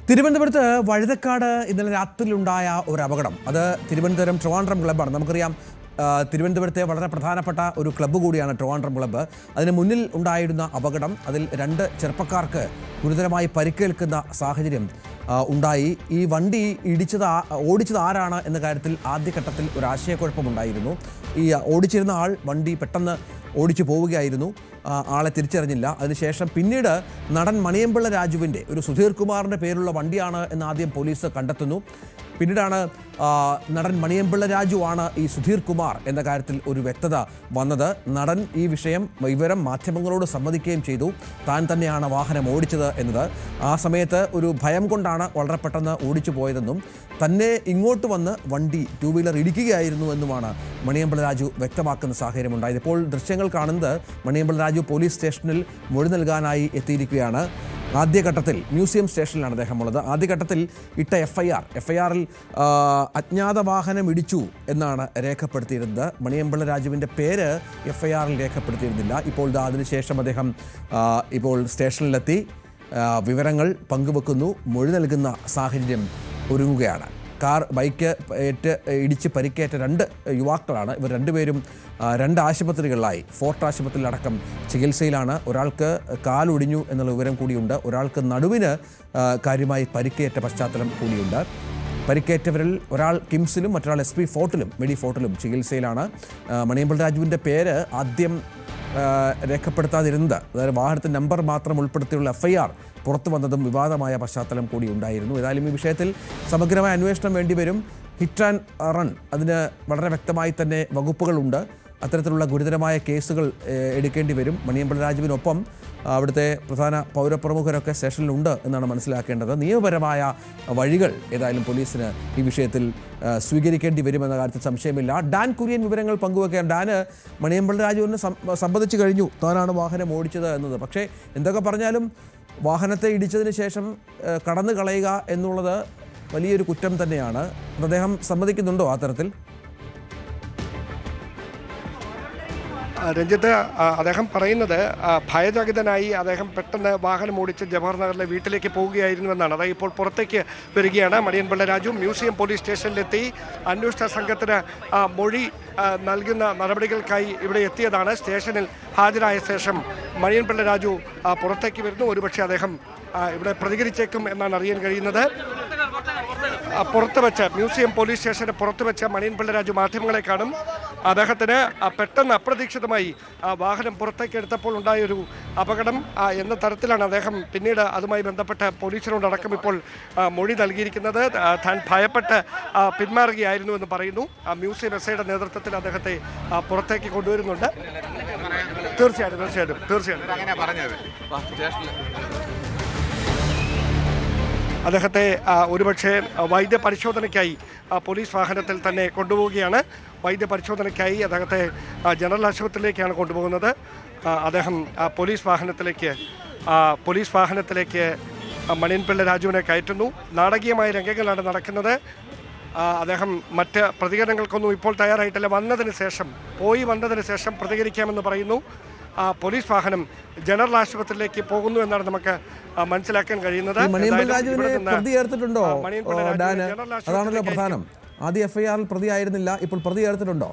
തിരുവനന്തപുരത്ത് വഴുതക്കാട് ഇന്നലെ രാത്രിയിലുണ്ടായ ഒരു അപകടം. അത് തിരുവനന്തപുരം ട്രിവാൻഡ്രം ക്ലബ്ബാണ്. നമുക്കറിയാം, തിരുവനന്തപുരത്തെ വളരെ പ്രധാനപ്പെട്ട ഒരു ക്ലബ്ബ് കൂടിയാണ് ട്രിവാൻഡ്രം ക്ലബ്ബ്. അതിന് മുന്നിൽ ഉണ്ടായിരുന്ന അപകടം, അതിൽ 2 ചെറുപ്പക്കാർക്ക് ഗുരുതരമായി പരിക്കേൽക്കുന്ന സാഹചര്യം ഉണ്ടായി. ഈ വണ്ടി ഓടിച്ചത് ആരാണ് എന്ന കാര്യത്തിൽ ആദ്യഘട്ടത്തിൽ ഒരു ആശയക്കുഴപ്പമുണ്ടായിരുന്നു. ഈ ഓടിച്ചിരുന്ന ആൾ വണ്ടി പെട്ടെന്ന് ഓടിച്ചു പോവുകയായിരുന്നു, ആളെ തിരിച്ചറിഞ്ഞില്ല. അതിനുശേഷം പിന്നീട് നടൻ മണിയമ്പിള്ള രാജുവിൻ്റെ ഒരു സുധീർ കുമാറിൻ്റെ പേരുള്ള വണ്ടിയാണ് എന്ന് ആദ്യം പോലീസ് കണ്ടെത്തുന്നു. പിന്നീടാണ് നടൻ മണിയമ്പിള്ള രാജു ആണ് ഈ സുധീർ കുമാർ എന്ന കാര്യത്തിൽ ഒരു വ്യക്തത വന്നത്. നടൻ ഈ വിവരം മാധ്യമങ്ങളോട് സമ്മതിക്കുകയും ചെയ്തു, താൻ തന്നെയാണ് വാഹനം ഓടിച്ചത് എന്നത്. ആ സമയത്ത് ഒരു ഭയം കൊണ്ടാണ് വളരെ പെട്ടെന്ന് ഓടിച്ചു പോയതെന്നും തന്നെ ഇങ്ങോട്ട് വന്ന് വണ്ടി 2 വീലർ ഇടിക്കുകയായിരുന്നു എന്നുമാണ് മണിയമ്പിള്ള രാജു വ്യക്തമാക്കുന്ന സാഹചര്യമുണ്ടായത്. ഇപ്പോൾ ദൃശ്യങ്ങൾ കാണുന്നത് മണിയമ്പിള്ള രാജു പോലീസ് സ്റ്റേഷനിൽ മൊഴി നൽകാനായി എത്തിയിരിക്കുകയാണ്. ആദ്യഘട്ടത്തിൽ മ്യൂസിയം സ്റ്റേഷനിലാണ് അദ്ദേഹം ഉള്ളത്. ആദ്യഘട്ടത്തിൽ ഇട്ട എഫ്ഐആറിൽ അജ്ഞാത വാഹനം ഇടിച്ചു എന്നാണ് രേഖപ്പെടുത്തിയിരുന്നത്. മണിയമ്പിള്ള രാജുവിൻ്റെ പേര് എഫ്ഐആറിൽ രേഖപ്പെടുത്തിയിരുന്നില്ല. ഇപ്പോൾ അതിനുശേഷം അദ്ദേഹം ഇപ്പോൾ സ്റ്റേഷനിലെത്തി വിവരങ്ങൾ പങ്കുവെക്കുന്നു, മൊഴി നൽകുന്ന സാഹചര്യം ഒരുങ്ങുകയാണ്. ബൈക്ക് ഇടിച്ച് പരിക്കേറ്റ 2 യുവാക്കളാണ്. ഇവർ രണ്ടുപേരും 2 ആശുപത്രികളിലായി, ഫോർട്ട് ആശുപത്രിയിലടക്കം ചികിത്സയിലാണ്. ഒരാൾക്ക് കാലൊടിഞ്ഞു എന്നുള്ള വിവരം കൂടിയുണ്ട്. ഒരാൾക്ക് നടുവിന് കാര്യമായി പരിക്കേറ്റ പശ്ചാത്തലം കൂടിയുണ്ട്. പരിക്കേറ്റവരിൽ ഒരാൾ കിംസിലും മറ്റൊരാൾ SP ഫോർട്ടിലും മെഡിഫോർട്ടിലും ചികിത്സയിലാണ്. മണിയമ്പിള്ള രാജുവിൻ്റെ പേര് ആദ്യം രേഖപ്പെടുത്താതിരുന്നത്, അതായത് വാഹനത്തിൻ്റെ നമ്പർ മാത്രം ഉൾപ്പെടുത്തിയുള്ള FIR പുറത്തു വന്നതും വിവാദമായ പശ്ചാത്തലം കൂടി ഉണ്ടായിരുന്നു. ഏതായാലും ഈ വിഷയത്തിൽ സമഗ്രമായ അന്വേഷണം വേണ്ടിവരും. ഹിറ്റ് ആൻഡ് റൺ, അതിന് വളരെ വ്യക്തമായി തന്നെ വകുപ്പുകളുണ്ട്. അത്തരത്തിലുള്ള ഗുരുതരമായ കേസുകൾ എടുക്കേണ്ടി വരും. മണിയമ്പിള്ള രാജുവിനൊപ്പം അവിടുത്തെ പ്രധാന പൗരപ്രമുഖരൊക്കെ സ്റ്റേഷനിലുണ്ട് എന്നാണ് മനസ്സിലാക്കേണ്ടത്. നിയമപരമായ വഴികൾ ഏതായാലും പോലീസിന് ഈ വിഷയത്തിൽ സ്വീകരിക്കേണ്ടി വരുമെന്ന കാര്യത്തിൽ സംശയമില്ല. ഡാൻ കുര്യൻ വിവരങ്ങൾ പങ്കുവയ്ക്കാൻ. ഡാന്, മണിയമ്പിള്ള രാജുവിനെ സംബന്ധിച്ച് കഴിഞ്ഞു താനാണ് വാഹനം ഓടിച്ചത് എന്നത്. പക്ഷേ എന്തൊക്കെ പറഞ്ഞാലും വാഹനത്തെ ഇടിച്ചതിന് ശേഷം കടന്നു കളയുക എന്നുള്ളത് വലിയൊരു കുറ്റം തന്നെയാണ്. അദ്ദേഹം സമ്മതിക്കുന്നുണ്ടോ ആ തരത്തിൽ? രഞ്ജിത്ത്, അദ്ദേഹം പറയുന്നത് ഭയചകിതനായി അദ്ദേഹം പെട്ടെന്ന് വാഹനം ഓടിച്ച് ജവഹർ നഗറിലെ വീട്ടിലേക്ക് പോവുകയായിരുന്നുവെന്നാണ്. അതായത് ഇപ്പോൾ പുറത്തേക്ക് വരികയാണ്. മണിയമ്പിള്ള രാജു മ്യൂസിയം പോലീസ് സ്റ്റേഷനിലെത്തി അന്വേഷണ സംഘത്തിന് മൊഴി നൽകുന്ന നടപടികൾക്കായി ഇവിടെ എത്തിയതാണ്. സ്റ്റേഷനിൽ ഹാജരായ ശേഷം മണിയമ്പിള്ള രാജു പുറത്തേക്ക് വരുന്നു. ഒരുപക്ഷെ അദ്ദേഹം ഇവിടെ പ്രതികരിച്ചേക്കും എന്നാണ് അറിയാൻ കഴിയുന്നത്. പുറത്ത് വെച്ച്, മ്യൂസിയം പോലീസ് സ്റ്റേഷന് പുറത്ത് വെച്ച് മണിയമ്പിള്ള രാജു മാധ്യമങ്ങളെ കാണും. അദ്ദേഹത്തിന് പെട്ടെന്ന് അപ്രതീക്ഷിതമായി വാഹനം പുറത്തേക്ക് എടുത്തപ്പോൾ ഉണ്ടായൊരു അപകടം എന്ന തരത്തിലാണ് അദ്ദേഹം പിന്നീട് അതുമായി ബന്ധപ്പെട്ട് പോലീസിനോടടക്കം ഇപ്പോൾ മൊഴി നൽകിയിരിക്കുന്നത്. താൻ ഭയപ്പെട്ട് പിന്മാറുകയായിരുന്നു എന്ന് പറയുന്നു. മ്യൂസിയം SIയുടെ നേതൃത്വത്തിൽ അദ്ദേഹത്തെ പുറത്തേക്ക് കൊണ്ടുവരുന്നുണ്ട്. തീർച്ചയായിട്ടും അദ്ദേഹത്തെ ഒരുപക്ഷെ വൈദ്യപരിശോധനയ്ക്കായി പോലീസ് വാഹനത്തിൽ തന്നെ കൊണ്ടുപോവുകയാണ്. വൈദ്യപരിശോധനയ്ക്കായി അദ്ദേഹത്തെ ജനറൽ ആശുപത്രിയിലേക്കാണ് കൊണ്ടുപോകുന്നത്. അദ്ദേഹം പോലീസ് വാഹനത്തിലേക്ക് മണിയമ്പിള്ള രാജുവിനെ കയറ്റുന്നു. നാടകീയമായ രംഗങ്ങളാണ് നടക്കുന്നത്. അദ്ദേഹം മറ്റ് പ്രതികരണങ്ങൾക്കൊന്നും ഇപ്പോൾ തയ്യാറായിട്ടില്ല. പോയി വന്നതിന് ശേഷം പ്രതികരിക്കാമെന്ന് പറയുന്നു. പോലീസ് വാഹനം ജനറൽ ആശുപത്രിയിലേക്ക് പോകുന്നു എന്നാണ് നമുക്ക് മനസ്സിലാക്കാൻ കഴിയുന്നത്. അതാണല്ലോ പ്രധാനം. ആദ്യ FIRൽ പ്രതിയായിരുന്നില്ല, ഇപ്പോൾ പ്രതി ചേർത്തിട്ടുണ്ടോ?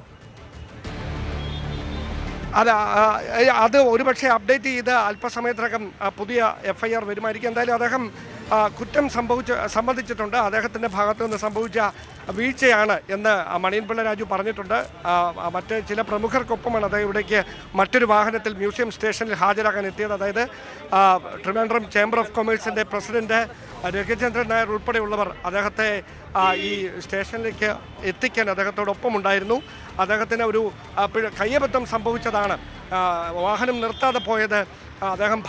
അത് ഒരുപക്ഷെ അപ്ഡേറ്റ് ചെയ്ത് അല്പസമയത്തിനകം പുതിയ FIR വരുമായിരിക്കും. എന്തായാലും അദ്ദേഹം കുറ്റം സംബന്ധിച്ചിട്ടുണ്ട്. അദ്ദേഹത്തിൻ്റെ ഭാഗത്തു നിന്ന് സംഭവിച്ച വീഴ്ചയാണ് എന്ന് മണിയമ്പിള്ള രാജു പറഞ്ഞിട്ടുണ്ട്. മറ്റ് ചില പ്രമുഖർക്കൊപ്പമാണ് അദ്ദേഹം ഇവിടേക്ക് മറ്റൊരു വാഹനത്തിൽ മ്യൂസിയം സ്റ്റേഷനിൽ ഹാജരാകാൻ എത്തിയത്. അതായത് ട്രിവാൻഡ്രം ചേംബർ ഓഫ് കൊമേഴ്സിൻ്റെ പ്രസിഡന്റ് രഘുചന്ദ്രൻ നായർ ഉൾപ്പെടെയുള്ളവർ അദ്ദേഹത്തെ ഈ സ്റ്റേഷനിലേക്ക് എത്തിക്കാൻ അദ്ദേഹത്തോടൊപ്പം ഉണ്ടായിരുന്നു. അദ്ദേഹത്തിന് ഒരു കയ്യബദ്ധം സംഭവിച്ചതാണ്, വാഹനം നിർത്താതെ പോയത് അദ്ദേഹം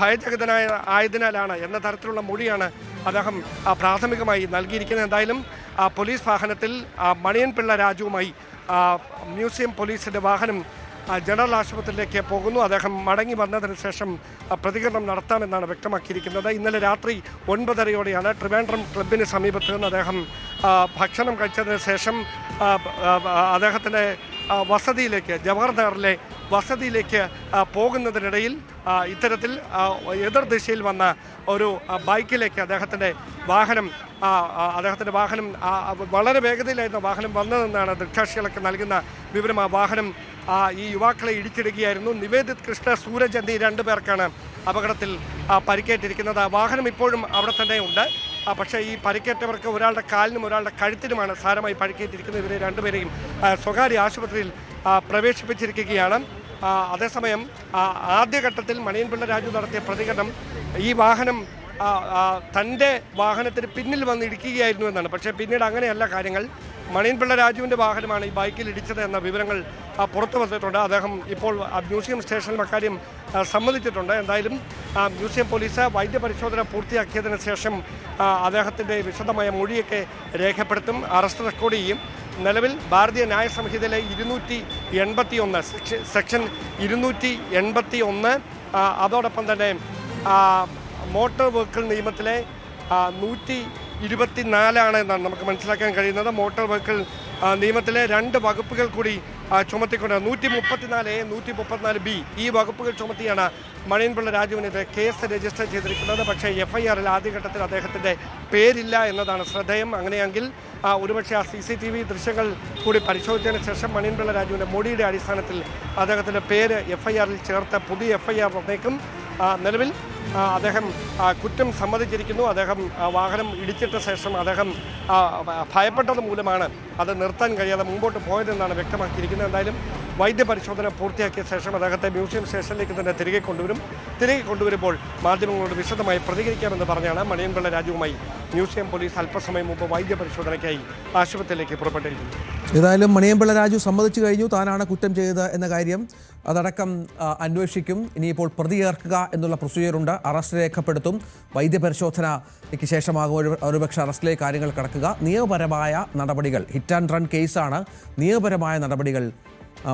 ആയതിനാലാണ് എന്ന തരത്തിലുള്ള മൊഴിയാണ് അദ്ദേഹം പ്രാഥമികമായി നൽകിയിരിക്കുന്നത്. എന്തായാലും പോലീസ് വാഹനത്തിൽ മണിയമ്പിള്ള രാജുവുമായി മ്യൂസിയം പോലീസിൻ്റെ വാഹനം ജനറൽ ആശുപത്രിയിലേക്ക് പോകുന്നു. അദ്ദേഹം മടങ്ങി വന്നതിന് ശേഷം പ്രതികരണം നടത്താമെന്നാണ് വ്യക്തമാക്കിയിരിക്കുന്നത്. ഇന്നലെ രാത്രി 9:30 ട്രിവാൻഡ്രം ക്ലബിന് സമീപത്ത് നിന്ന് അദ്ദേഹം ഭക്ഷണം കഴിച്ചതിന് ശേഷം അദ്ദേഹത്തിൻ്റെ വസതിയിലേക്ക്, ജവഹർ നഗറിലെ വസതിയിലേക്ക് പോകുന്നതിനിടയിൽ ഇത്തരത്തിൽ എതിർദിശയിൽ വന്ന ഒരു ബൈക്കിലേക്ക് അദ്ദേഹത്തിൻ്റെ വാഹനം വളരെ വേഗതയിലായിരുന്നു വാഹനം വന്നതെന്നാണ് ദൃക്സാക്ഷികളൊക്കെ നൽകുന്ന വിവരം. ആ വാഹനം ഈ യുവാക്കളെ ഇടിച്ചിടുകയായിരുന്നു. നിവേദിത് കൃഷ്ണ, സൂരജ് എന്നീ 2 പേർക്കാണ് അപകടത്തിൽ പരിക്കേറ്റിരിക്കുന്നത്. വാഹനം ഇപ്പോഴും അവിടെ തന്നെ ഉണ്ട്. പക്ഷേ ഈ പരിക്കേറ്റവർക്ക് ഒരാളുടെ കാലിനും ഒരാളുടെ കഴുത്തിനുമാണ് സാരമായി പരിക്കേറ്റിരിക്കുന്നത്. ഇവരെ 2 പേരെയും സ്വകാര്യ ആശുപത്രിയിൽ പ്രവേശിപ്പിച്ചിരിക്കുകയാണ്. അതേസമയം ആദ്യഘട്ടത്തിൽ മണിയൻപിള്ള രാജു നടത്തിയ പ്രതികരണം ഈ വാഹനം തൻ്റെ വാഹനത്തിന് പിന്നിൽ വന്ന് ഇടിക്കുകയായിരുന്നു എന്നാണ്. പക്ഷേ പിന്നീട് അങ്ങനെയല്ല കാര്യങ്ങൾ. മണിയൻപിള്ള രാജുവിൻ്റെ വാഹനമാണ് ഈ ബൈക്കിൽ ഇടിച്ചത് എന്ന വിവരങ്ങൾ പുറത്തു വന്നിട്ടുണ്ട്. അദ്ദേഹം ഇപ്പോൾ മ്യൂസിയം സ്റ്റേഷനിൽ അക്കാര്യം സമ്മതിച്ചിട്ടുണ്ട്. എന്തായാലും മ്യൂസിയം പോലീസ് വൈദ്യപരിശോധന പൂർത്തിയാക്കിയതിന് ശേഷം അദ്ദേഹത്തിൻ്റെ വിശദമായ മൊഴിയൊക്കെ രേഖപ്പെടുത്തും, അറസ്റ്റ് റെക്കോർഡ് ചെയ്യും. നിലവിൽ ഭാരതീയ ന്യായ സംഹിതയിലെ 281 സെക്ഷൻ 281 അതോടൊപ്പം തന്നെ മോട്ടോർ വെഹിക്കിൾ നിയമത്തിലെ 124 എന്നാണ് നമുക്ക് മനസ്സിലാക്കാൻ കഴിയുന്നത്. മോട്ടോർ വെഹിക്കിൾ നിയമത്തിലെ 2 വകുപ്പുകൾ കൂടി ചുമത്തിക്കൊണ്ട് 134A 134B ഈ വകുപ്പുകൾ ചുമത്തിയാണ് മണിയൻപിള്ള രാജുവിനെതിരെ കേസ് രജിസ്റ്റർ ചെയ്തിരിക്കുന്നത്. പക്ഷേ FIRൽ ആദ്യഘട്ടത്തിൽ അദ്ദേഹത്തിൻ്റെ പേരില്ല എന്നതാണ് ശ്രദ്ധേയം. അങ്ങനെയെങ്കിൽ ഒരുപക്ഷെ ആ CCTV ദൃശ്യങ്ങൾ കൂടി പരിശോധിച്ചതിന് ശേഷം മണിയൻപിള്ള രാജുവിൻ്റെ മൊഴിയുടെ അടിസ്ഥാനത്തിൽ അദ്ദേഹത്തിൻ്റെ പേര് FIRൽ ചേർത്ത് പുതിയ FIR വന്നേക്കും. നിലവിൽ അദ്ദേഹം കുറ്റം സമ്മതിച്ചിരിക്കുന്നു. അദ്ദേഹം വാഹനം ഇടിച്ചിട്ട ശേഷം അദ്ദേഹം ഭയപ്പെട്ടത് മൂലമാണ് അത് നിർത്താൻ കഴിയാതെ മുമ്പോട്ട് പോയതെന്നാണ് വ്യക്തമാക്കിയിരിക്കുന്നത്. എന്തായാലും വൈദ്യപരിശോധന പൂർത്തിയാക്കിയ ശേഷം അദ്ദേഹത്തെ മ്യൂസിയം സ്റ്റേഷനിലേക്ക് തന്നെ തിരികെ കൊണ്ടുവരുമ്പോൾ മാധ്യമങ്ങളോട് വിശദമായി പ്രതികരിക്കാമെന്ന് പറഞ്ഞാണ് മണിയൻപിള്ള രാജുവുമായി മ്യൂസിയം പോലീസ് അല്പസമയം മുമ്പ് വൈദ്യപരിശോധനയ്ക്കായി ആശുപത്രിയിലേക്ക് പുറപ്പെട്ടിരിക്കുന്നത്. ഏതായാലും മണിയൻപിള്ള രാജു സമ്മതിച്ചു കഴിഞ്ഞു, താനാണ് കുറ്റം ചെയ്തത് എന്ന കാര്യം. അതടക്കം അന്വേഷിക്കും. ഇനിയിപ്പോൾ പ്രതി ചേർക്കുക എന്നുള്ള പ്രൊസീജിയറുണ്ട്. അറസ്റ്റ് രേഖപ്പെടുത്തും. വൈദ്യപരിശോധനയ്ക്ക് ശേഷമാകും ഒരുപക്ഷെ അറസ്റ്റിലേക്ക് കാര്യങ്ങൾ കടക്കുക. നിയമപരമായ നടപടികൾ, ഹിറ്റ് ആൻഡ് റൺ കേസാണ്. നിയമപരമായ നടപടികൾ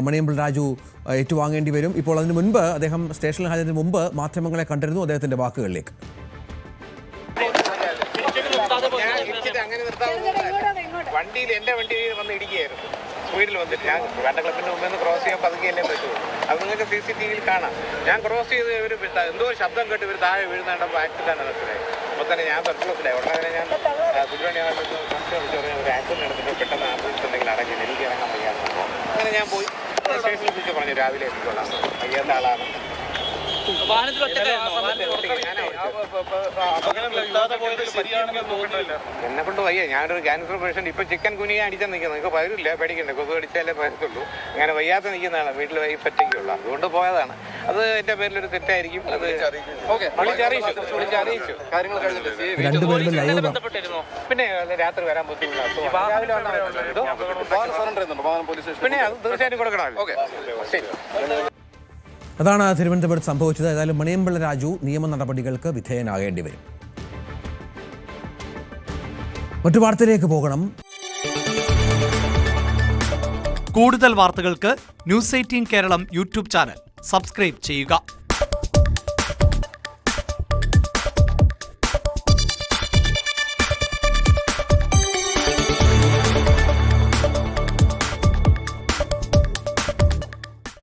മണിയൻപിള്ള രാജു ഏറ്റുവാങ്ങേണ്ടി വരും. ഇപ്പോൾ അതിന് മുൻപ് അദ്ദേഹം സ്റ്റേഷനിൽ ഹാജരായതിന് മുമ്പ് മാധ്യമങ്ങളെ കണ്ടിരുന്നു. അദ്ദേഹത്തിൻ്റെ വാക്കുകളിലേക്ക്. വണ്ടിയിൽ എൻ്റെ വണ്ടിയിൽ വന്ന് ഇടിക്കുകയായിരുന്നു. സ്പീഡിൽ വന്നിട്ട് ഞാൻ വേണ്ട ക്ലബിൻ്റെ മുമ്പിൽ നിന്ന് ക്രോസ് ചെയ്യാൻ പതുക്കെ എന്നെ പറ്റുള്ളൂ. അത് നിങ്ങൾക്ക് CCTVയിൽ കാണാം. ഞാൻ ക്രോസ് ചെയ്ത് ഇവർ എന്തോ ശബ്ദം കേട്ട് ഇവർ താഴെ വീഴുന്നുണ്ടപ്പോൾ ആക്സിഡൻ്റ് നടക്കുന്നത്. അപ്പോൾ തന്നെ ഞാൻ പെർപ്ലസിലായി. ഉടനെ ഞാൻ കുരുവണിയായിട്ട് ഒരു ആക്സിഡൻറ്റ് നടത്തിയിട്ട് പെട്ടെന്ന് ആംബുലൻസ് എന്തെങ്കിലും അടങ്ങി എനിക്ക് ഇറങ്ങാൻ വയ്യാതെ. അങ്ങനെ ഞാൻ പോയി സ്റ്റേഷനിൽ വിളിച്ച് പറഞ്ഞു രാവിലെ എത്തിക്കൊള്ളാം, വയ്യാത്ത ആളാണ്. എന്നെ കൊണ്ട് വയ്യ. ഞാനൊരു ക്യാൻസർ പേഷ്യൻ്റ്. ഇപ്പം ചിക്കൻ കുനിയെ അടിച്ചാൽ നിൽക്കുന്നത്. നിങ്ങൾക്ക് പകരില്ല, പേടിക്കണ്ട. കൊതു അടിച്ചാലേ പരത്തുള്ളൂ. അങ്ങനെ വയ്യാത്ത നിൽക്കുന്നതാണ്. വീട്ടിൽ വൈഫ് ഒറ്റയ്ക്കുള്ള, അതുകൊണ്ട് പോയതാണ്. അത് എൻ്റെ പേരിലൊരു തെറ്റായിരിക്കും. അത് വിളിച്ചറിയിച്ചു. കാര്യങ്ങൾ പിന്നെ രാത്രി വരാൻ ബുദ്ധിമുട്ടാണ്. പിന്നെ അത് തീർച്ചയായിട്ടും കൊടുക്കണമല്ലോ. ശരി. അതാണ് തിരുവനന്തപുരത്ത് സംഭവിച്ചത്. ഏതായാലും മണിയൻപിള്ള രാജു നിയമ നടപടികൾക്ക് വിധേയനാകേണ്ടി വരും. മറ്റു വാർത്തയിലേക്ക് പോകണം. കൂടുതൽ വാർത്തകൾക്ക് News 18 Keralam YouTube channel subscribe ചെയ്യുക.